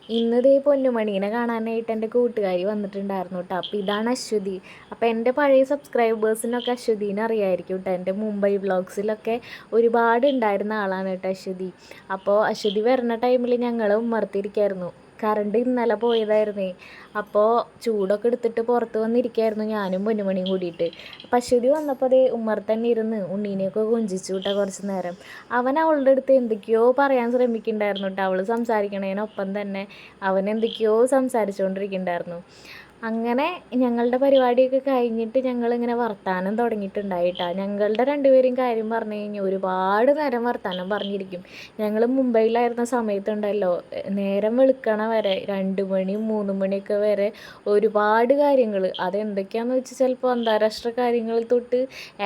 ഇന്ന് ദേ പൊന്നുമണീനെ കാണാനായിട്ട് എൻ്റെ കൂട്ടുകാരി വന്നിട്ടുണ്ടായിരുന്നു കേട്ടോ. അപ്പോൾ ഇതാണ് അശ്വതി. അപ്പോൾ എൻ്റെ പഴയ സബ്സ്ക്രൈബേഴ്സിനൊക്കെ അശ്വതീനെ അറിയായിരിക്കും കേട്ടോ. എൻ്റെ മുംബൈ വ്ളോഗ്സിലൊക്കെ ഒരുപാട് ഉണ്ടായിരുന്ന ആളാണ് കേട്ടോ അശ്വതി. അപ്പോൾ അശ്വതി വരുന്ന ടൈമിൽ ഞങ്ങൾ ഉമ്മർത്തിരിക്കായിരുന്നു. കറണ്ട് ഇന്നലെ പോയതായിരുന്നേ. അപ്പോൾ ചൂടൊക്കെ എടുത്തിട്ട് പുറത്ത് വന്നിരിക്കുകയായിരുന്നു ഞാനും പൊന്നുമണിയും കൂടിയിട്ട്. അപ്പോൾ അശ്വതി വന്നപ്പോൾ അതേ ഉമ്മർത്തന്നെ ഇരുന്ന് ഉണ്ണീനെയൊക്കെ കൊഞ്ചിച്ചു കേട്ടോ കുറച്ച് നേരം. അവൻ അവളുടെ അടുത്ത് എന്തൊക്കെയോ പറയാൻ ശ്രമിക്കുന്നുണ്ടായിരുന്നു കേട്ടോ. അവൾ സംസാരിക്കണതിനൊപ്പം തന്നെ അവൻ എന്തൊക്കെയോ സംസാരിച്ചുകൊണ്ടിരിക്കുന്നുണ്ടായിരുന്നു. അങ്ങനെ ഞങ്ങളുടെ പരിപാടിയൊക്കെ കഴിഞ്ഞിട്ട് ഞങ്ങളിങ്ങനെ വർത്താനം തുടങ്ങിയിട്ടുണ്ടായിട്ടാ. ഞങ്ങളുടെ രണ്ടുപേരും കാര്യം പറഞ്ഞു കഴിഞ്ഞാൽ ഒരുപാട് നേരം വർത്താനം പറഞ്ഞിരിക്കും. ഞങ്ങൾ മുംബൈയിലായിരുന്ന സമയത്തുണ്ടല്ലോ, നേരം വെളുക്കണ വരെ 2 മണി 3 മണിയൊക്കെ വരെ ഒരുപാട് കാര്യങ്ങൾ, അതെന്തൊക്കെയാണെന്ന് വെച്ചാൽ ചിലപ്പോൾ അന്താരാഷ്ട്ര കാര്യങ്ങൾ തൊട്ട്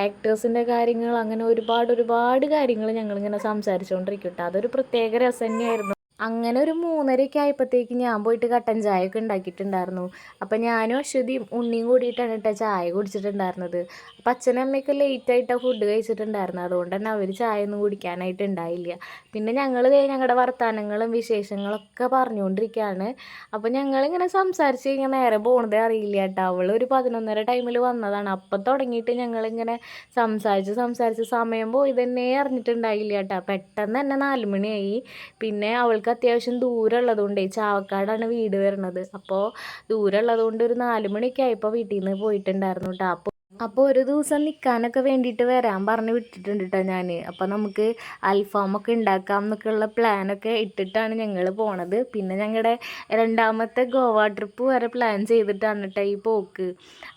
ആക്ടേഴ്സിൻ്റെ കാര്യങ്ങൾ, അങ്ങനെ ഒരുപാട് കാര്യങ്ങൾ ഞങ്ങളിങ്ങനെ സംസാരിച്ചുകൊണ്ടിരിക്കും കേട്ടോ. അതൊരു പ്രത്യേക രസം തന്നെയായിരുന്നു. അങ്ങനെ ഒരു 3:30 ആയപ്പോഴത്തേക്ക് ഞാൻ പോയിട്ട് കട്ടൻ ചായ ഒക്കെ ഉണ്ടാക്കിയിട്ടുണ്ടായിരുന്നു. അപ്പം ഞാനും അശ്വതിയും ഉണ്ണിയും കൂടിയിട്ടാണ് കേട്ടോ ചായ കുടിച്ചിട്ടുണ്ടായിരുന്നത്. അപ്പം അച്ഛനും അമ്മയൊക്കെ ലേറ്റായിട്ടാണ് ഫുഡ് കഴിച്ചിട്ടുണ്ടായിരുന്നത്. അതുകൊണ്ട് തന്നെ അവർ ചായ ഒന്നും കുടിക്കാനായിട്ട് ഉണ്ടായില്ല. പിന്നെ ഞങ്ങൾ ഞങ്ങളുടെ വർത്തമാനങ്ങളും വിശേഷങ്ങളൊക്കെ പറഞ്ഞുകൊണ്ടിരിക്കുകയാണ്. അപ്പോൾ ഞങ്ങളിങ്ങനെ സംസാരിച്ച് കഴിഞ്ഞാൽ നേരെ പോണതേ അറിയില്ല കേട്ടോ. അവൾ ഒരു 11:30 ടൈമിൽ വന്നതാണ്. അപ്പം തുടങ്ങിയിട്ട് ഞങ്ങളിങ്ങനെ സംസാരിച്ച് സമയം പോയി തന്നെ അറിഞ്ഞിട്ടുണ്ടായില്ല കേട്ടോ. പെട്ടെന്ന് തന്നെ 4 മണിയായി. പിന്നെ അവൾക്ക് അത്യാവശ്യം ദൂരം ഉള്ളതുകൊണ്ടേ, ചാവക്കാടാണ് വീട് വരുന്നത്. അപ്പോൾ ദൂരം ഉള്ളതുകൊണ്ട് ഒരു 4 മണിയൊക്കെ ആയപ്പോൾ വീട്ടിൽ നിന്ന് പോയിട്ടുണ്ടായിരുന്നു കേട്ടോ. അപ്പോൾ ഒരു ദിവസം നിൽക്കാനൊക്കെ വേണ്ടിയിട്ട് വരാൻ പറഞ്ഞ് വിട്ടിട്ടുണ്ട് കേട്ടോ ഞാൻ. അപ്പോൾ നമുക്ക് അൽഫാമൊക്കെ ഉണ്ടാക്കാം എന്നൊക്കെയുള്ള പ്ലാനൊക്കെ ഇട്ടിട്ടാണ് ഞങ്ങൾ പോണത്. പിന്നെ ഞങ്ങളുടെ രണ്ടാമത്തെ ഗോവ ട്രിപ്പ് വരെ പ്ലാൻ ചെയ്തിട്ടാണ് കേട്ടോ ഈ പോക്ക്.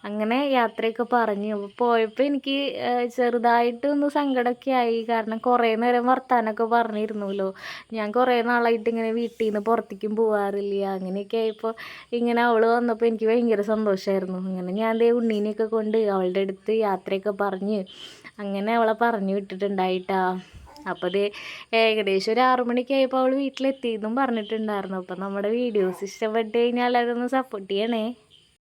അങ്ങനെ യാത്രയൊക്കെ പറഞ്ഞു. അപ്പോൾ പോയപ്പോൾ എനിക്ക് ചെറുതായിട്ടൊന്ന് സങ്കടമൊക്കെ ആയി. കാരണം കുറേ നേരം വർത്താനമൊക്കെ പറഞ്ഞിരുന്നല്ലോ. ഞാൻ കുറേ നാളായിട്ട് ഇങ്ങനെ വീട്ടിൽ നിന്ന് പുറത്തേക്കും പോകാറില്ല. അങ്ങനെയൊക്കെ ആയപ്പോൾ ഇങ്ങനെ അവൾ വന്നപ്പോൾ എനിക്ക് ഭയങ്കര സന്തോഷമായിരുന്നു. അങ്ങനെ ഞാൻ ദേ ഉണ്ണീനെയൊക്കെ കൊണ്ട് അവളുടെ അടുത്ത് യാത്രയൊക്കെ പറഞ്ഞ് അങ്ങനെ അവളെ പറഞ്ഞു വിട്ടിട്ടുണ്ടായിട്ടാ. അപ്പോൾ അത് ഏകദേശം ഒരു 6 മണിക്ക് ആയപ്പോൾ അവൾ വീട്ടിലെത്തിയെന്നും പറഞ്ഞിട്ടുണ്ടായിരുന്നു. അപ്പോൾ നമ്മുടെ വീഡിയോസ് ഇഷ്ടപ്പെട്ട് കഴിഞ്ഞാൽ അതൊന്ന് സപ്പോർട്ട് ചെയ്യണേ.